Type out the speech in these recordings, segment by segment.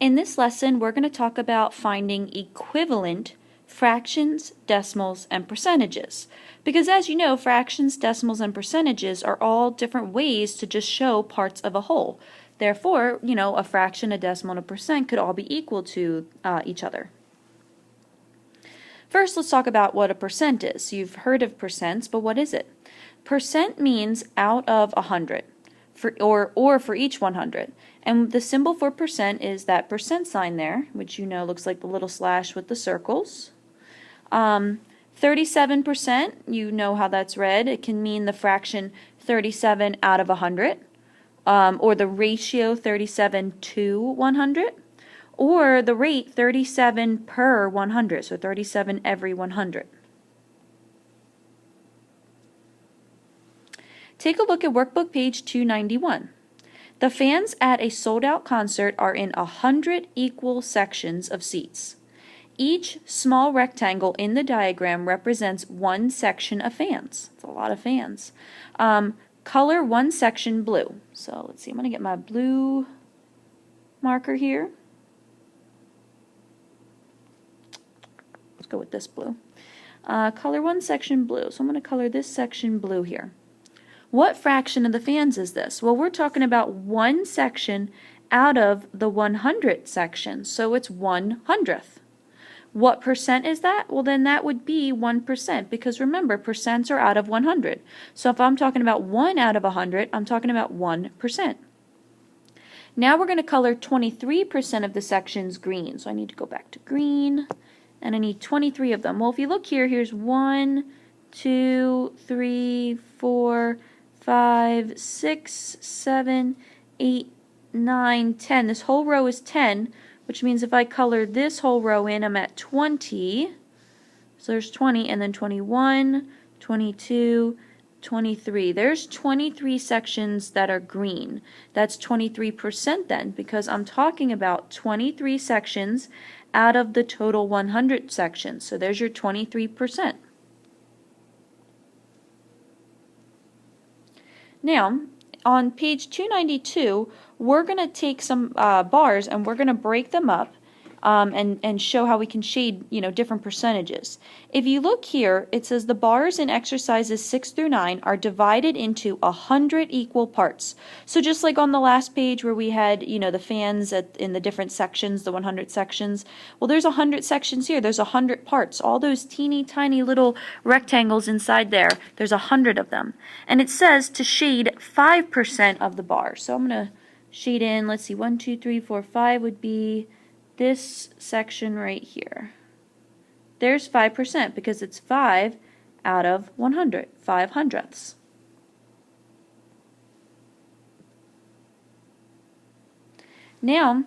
In this lesson, we're going to talk about finding equivalent fractions, decimals, and percentages. Because as you know, fractions, decimals, and percentages are all different ways to just show parts of a whole. Therefore, a fraction, a decimal, and a percent could all be equal to each other. First, let's talk about what a percent is. You've heard of percents, but what is it? Percent means out of 100. Or for each 100. And the symbol for percent is that percent sign there, which looks like the little slash with the circles. 37%, you know how that's read. It can mean the fraction 37 out of 100, or the ratio 37 to 100, or the rate 37 per 100, so 37 every 100. Take a look at workbook page 291. The fans at a sold-out concert are in 100 equal sections of seats. Each small rectangle in the diagram represents one section of fans. It's a lot of fans. Color one section blue. So let's see, I'm going to get my blue marker here. Let's go with this blue. Color one section blue. So I'm going to color this section blue here. What fraction of the fans is this? Well, we're talking about one section out of the 100 sections, so it's 1/100th. What percent is that? Well, then that would be 1%, because remember, percents are out of 100. So if I'm talking about 1 out of 100, I'm talking about 1%. Now we're going to color 23% of the sections green. So I need to go back to green, and I need 23 of them. Well, if you look here, here's 1, 2, 3, 4, 5, 6, 7, 8, 9, 10. This whole row is 10, which means if I color this whole row in, I'm at 20. So there's 20, and then 21, 22, 23. There's 23 sections that are green. That's 23% then, because I'm talking about 23 sections out of the total 100 sections. So there's your 23%. Now, on page 292, we're going to take some bars and we're going to break them up and show how we can shade, different percentages. If you look here, it says the bars in exercises 6 through 9 are divided into 100 equal parts. So just like on the last page where we had, the fans in the different sections, the 100 sections, well, there's 100 sections here. There's 100 parts. All those teeny tiny little rectangles inside there, there's 100 of them. And it says to shade 5% of the bar. So I'm going to shade in, let's see, 1, 2, 3, 4, 5 would be this section right here. There's 5% because it's 5 out of 100, 5/100ths. Now,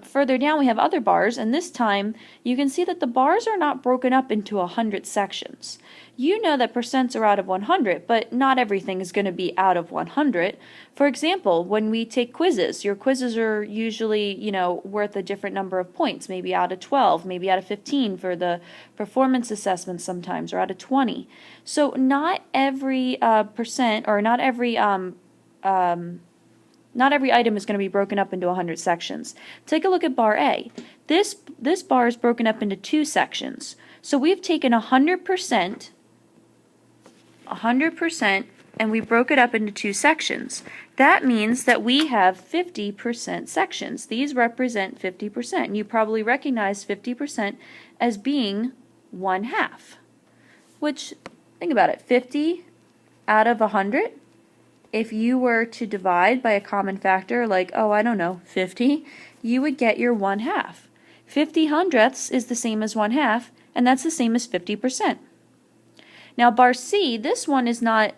further down we have other bars, and this time you can see that the bars are not broken up into 100 sections. You know that percents are out of 100, but not everything is going to be out of 100. For example, when we take quizzes, your quizzes are usually, worth a different number of points, maybe out of 12, maybe out of 15 for the performance assessments sometimes, or out of 20. So not every percent, or not every item is going to be broken up into 100 sections. Take a look at bar A. This bar is broken up into 2 sections. So we've taken 100%, and we broke it up into 2 sections. That means that we have 50% sections. These represent 50%. And you probably recognize 50% as being 1/2. Which, think about it, 50 out of 100. If you were to divide by a common factor, like, 50, you would get your 1/2. 50/100ths is the same as 1/2, and that's the same as 50%. Now, bar C, this one is not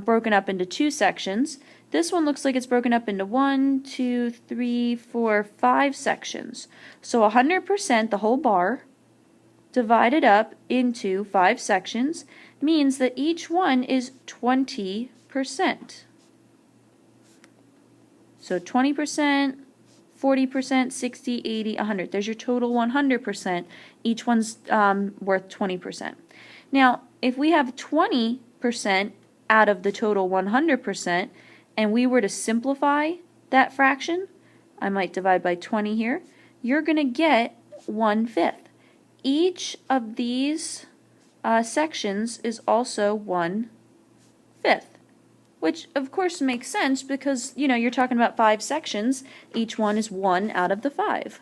broken up into 2 sections. This one looks like it's broken up into 1, 2, 3, 4, 5 sections. So 100%, the whole bar, divided up into 5 sections, means that each one is 20%. So 20%, 40%, 60, 80, 100. There's your total 100%. Each one's worth 20%. Now, if we have 20% out of the total 100%, and we were to simplify that fraction, I might divide by 20 here, you're going to get 1/5. Each of these sections is also 1/5, which of course makes sense because, you know, you're talking about 5 sections. Each one is 1 out of the 5.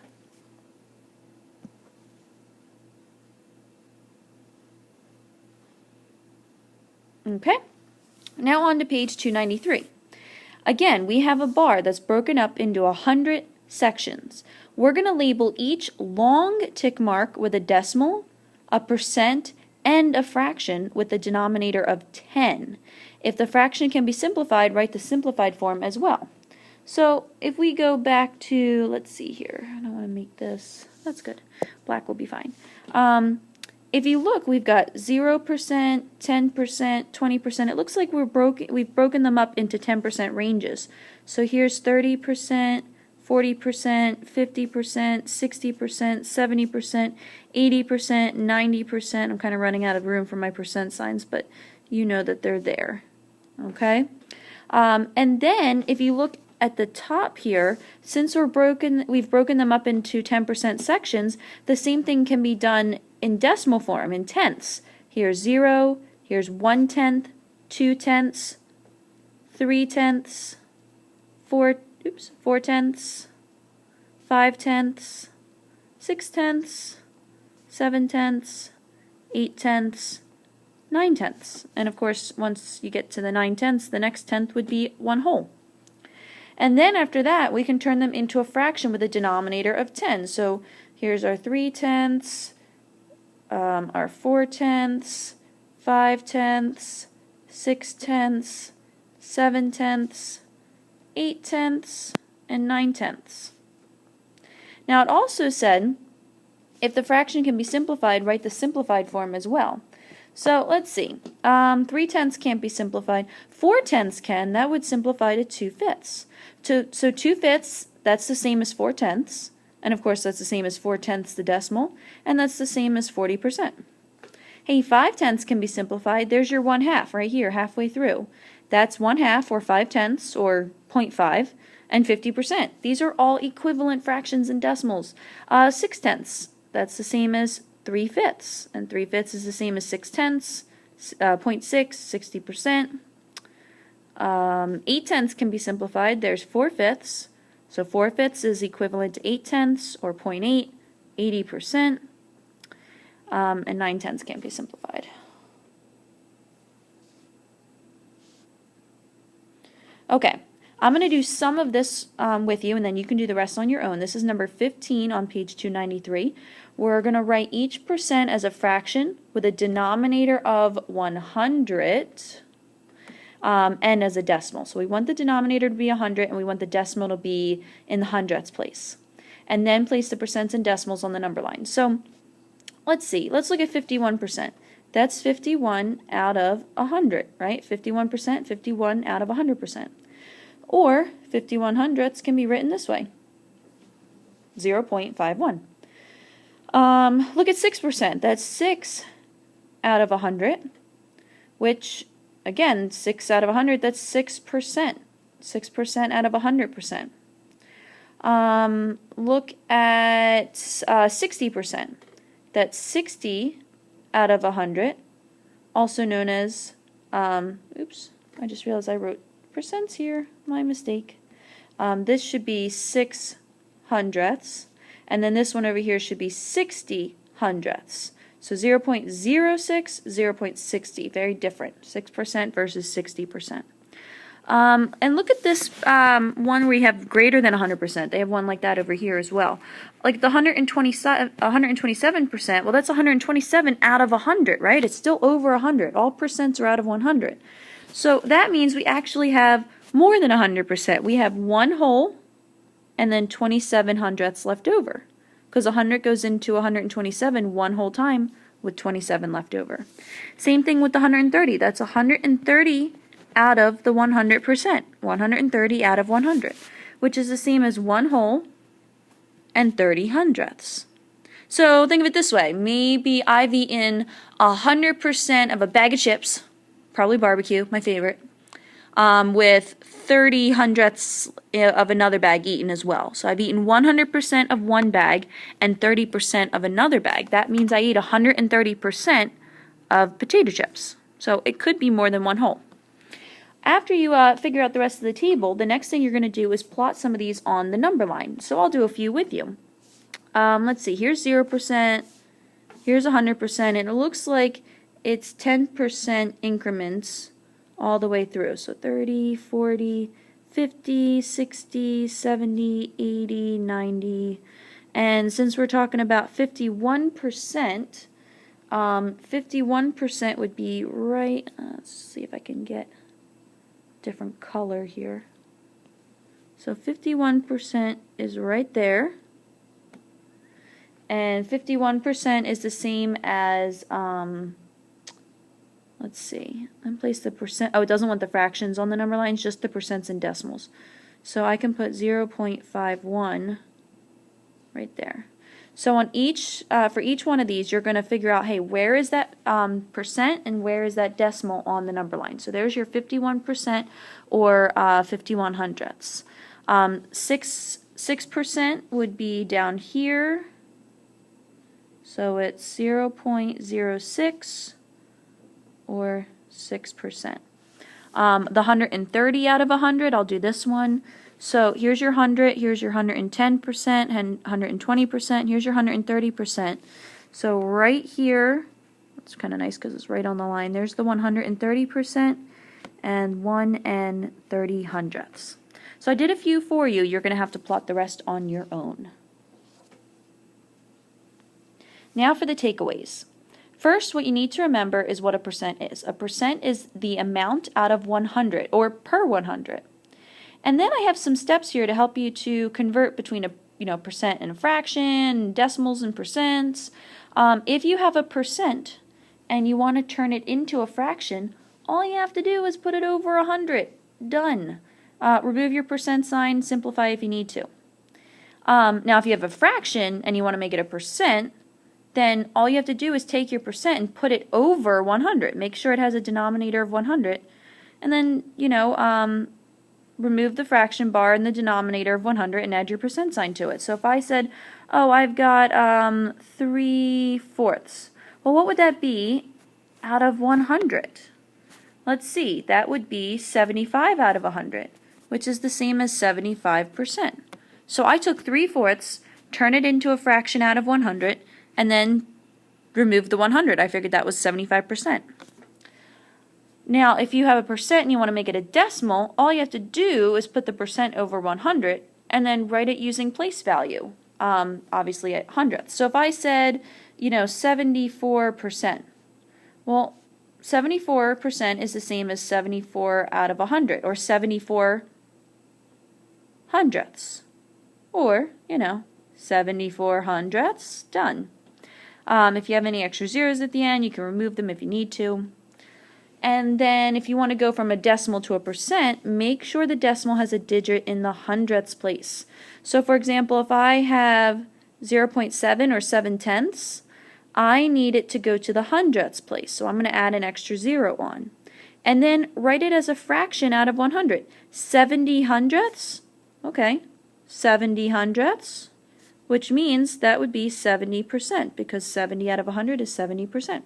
Okay, now on to page 293. Again, we have a bar that's broken up into 100 sections. We're going to label each long tick mark with a decimal, a percent, and a fraction with the denominator of 10. If the fraction can be simplified, write the simplified form as well. So if we go back to, let's see here, I don't want to make this, that's good, black will be fine. If you look, we've got 0%, 10%, 20%. It looks like we've broken them up into 10% ranges. So here's 30%, 40%, 50%, 60%, 70%, 80%, 90%. I'm kind of running out of room for my percent signs, but you know that they're there. Okay? And then if you look at the top here, since we've broken them up into 10% sections, the same thing can be done in decimal form, in tenths. Here's 0, here's 1/10, 2/10, 3/10, 4/10, 5/10, 6/10, 7/10, 8/10, 9/10. And of course, once you get to the 9/10, the next tenth would be 1 whole. And then after that, we can turn them into a fraction with a denominator of 10. So here's our 3/10, our 4/10, 5/10, 6/10, 7/10, 8/10, and 9/10. Now it also said, if the fraction can be simplified, write the simplified form as well. So let's see, 3/10 can't be simplified. 4/10 can. That would simplify to 2/5. So 2/5, that's the same as 4/10. And of course that's the same as 4/10 the decimal, and that's the same as 40%. Hey, 5/10 can be simplified. There's your 1/2 right here, halfway through. That's 1/2 or 5/10 or 0.5 and 50%. These are all equivalent fractions in decimals. 6/10, that's the same as 3/5, and 3/5 is the same as 6/10, 0.6, 60%. 8/10 can be simplified. There's 4/5. So 4/5 is equivalent to 8/10 or 0.8, 80%, and 9/10 can't be simplified. Okay, I'm going to do some of this with you, and then you can do the rest on your own. This is number 15 on page 293. We're going to write each percent as a fraction with a denominator of 100. And as a decimal. So we want the denominator to be 100 and we want the decimal to be in the hundredths place. And then place the percents and decimals on the number line. So let's see. Let's look at 51%. That's 51 out of 100, right? 51%, 51 out of 100%. Or 51 hundredths can be written this way. 0.51. Look at 6%. That's 6 out of 100, which again, 6 out of 100, that's 6%. 6% out of 100%. Look at 60%. That's 60 out of 100, also known as, oops, I just realized I wrote percents here, my mistake. This should be 6 hundredths, and then this one over here should be 60 hundredths. So 0.06, 0.60, very different. 6% versus 60%. And look at this one where we have greater than 100%. They have one like that over here as well. Like the 127%, well, that's 127 out of 100, right? It's still over 100. All percents are out of 100. So that means we actually have more than 100%. We have 1 whole and then 27 hundredths left over. Because 100 goes into 127 one whole time with 27 left over. Same thing with the 130. That's 130 out of the 100%. 130 out of 100, which is the same as 1 whole and 30 hundredths. So think of it this way. Maybe I've eaten 100% of a bag of chips, probably barbecue, my favorite, with 30 hundredths of another bag eaten as well. So I've eaten 100% of one bag and 30% of another bag. That means I eat 130% of potato chips. So it could be more than one whole. After you figure out the rest of the table, the next thing you're going to do is plot some of these on the number line. So I'll do a few with you. Let's see, here's 0%, here's 100%, and it looks like it's 10% increments all the way through. So 30, 40, 50, 60, 70, 80, 90. And since we're talking about 51%, 51% would be right, let's see if I can get different color here. So 51% is right there. And 51% is the same as, let's see, and place the percent. Oh, it doesn't want the fractions on the number lines, just the percents and decimals. So I can put 0.51 right there. So on each, for each one of these, you're going to figure out, hey, where is that percent and where is that decimal on the number line? So there's your 51% or 51 hundredths. 6% would be down here. So it's 0.06 or 6%. The 130 out of 100, I'll do this one. So here's your 100, here's your 110% and 120%, here's your 130%. So right here, it's kind of nice because it's right on the line, there's the 130% and 1 30 hundredths. So I did a few for you, you're going to have to plot the rest on your own. Now for the takeaways. First, what you need to remember is what a percent is. A percent is the amount out of 100, or per 100. And then I have some steps here to help you to convert between a percent and a fraction, decimals and percents. If you have a percent and you want to turn it into a fraction, all you have to do is put it over 100. Done. Remove your percent sign, simplify if you need to. Now if you have a fraction and you want to make it a percent, then all you have to do is take your percent and put it over 100. Make sure it has a denominator of 100. And then, remove the fraction bar in the denominator of 100 and add your percent sign to it. So if I said, oh, I've got 3/4. Well, what would that be out of 100? Let's see. That would be 75 out of 100, which is the same as 75%. So I took 3/4, turned it into a fraction out of 100, and then removed the 100. I figured that was 75%. Now, if you have a percent and you want to make it a decimal, all you have to do is put the percent over 100 and then write it using place value, obviously at hundredths. So if I said, 74%, well, 74% is the same as 74 out of 100, or 74 hundredths, or, 74 hundredths, done. If you have any extra zeros at the end, you can remove them if you need to. And then if you want to go from a decimal to a percent, make sure the decimal has a digit in the hundredths place. So for example, if I have 0.7 or 7/10, I need it to go to the hundredths place. So I'm going to add an extra 0 on. And then write it as a fraction out of 100. 70 hundredths? Okay. 70 hundredths, which means that would be 70% because 70 out of 100 is 70%.